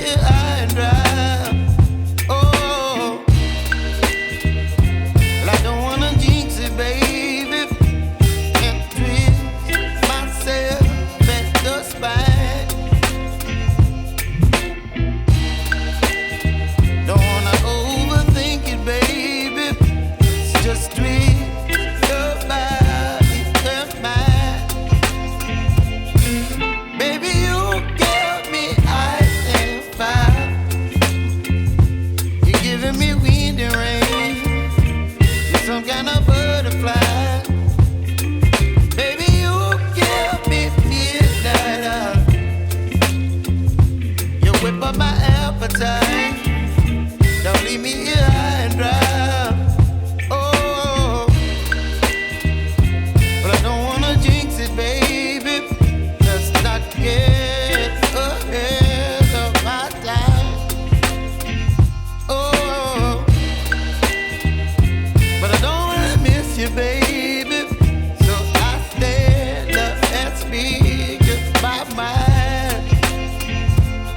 here high and dry. Oh, well, I don't wanna jinx it, baby, and twist myself at the spine. Don't wanna overthink it, baby. It's just twist your body and mine. Baby, you give me ice and fire. You're giving me wind and rain. You're some kind of butterfly. Baby, you give me midnight. You whip up my appetite. Don't leave me here high and dry. Oh, but I don't wanna jinx it, baby. Let's not get ahead of my time. Oh, but I don't wanna miss you, baby. So I stand up and speak just my mind.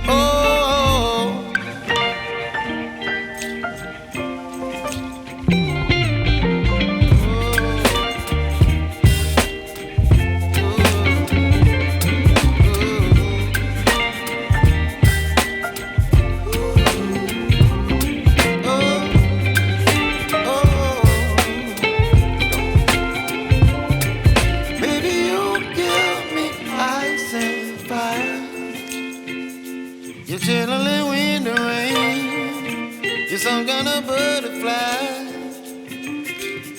Oh. Baby, you give me ice and fire. You're chilling wind and rain. You're some kind of butterfly.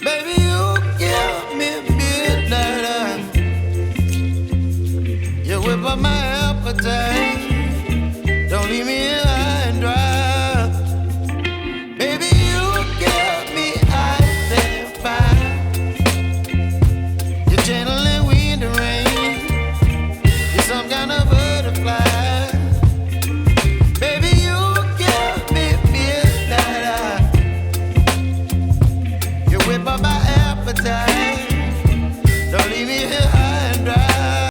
Baby, you give me midnight. You whip up my appetite. Don't leave me here high and dry. Baby, you give me ice and fire. You're channeling wind and rain. You're some kind of butterfly. Baby, you give me midnight. You whip up my appetite. Don't leave me here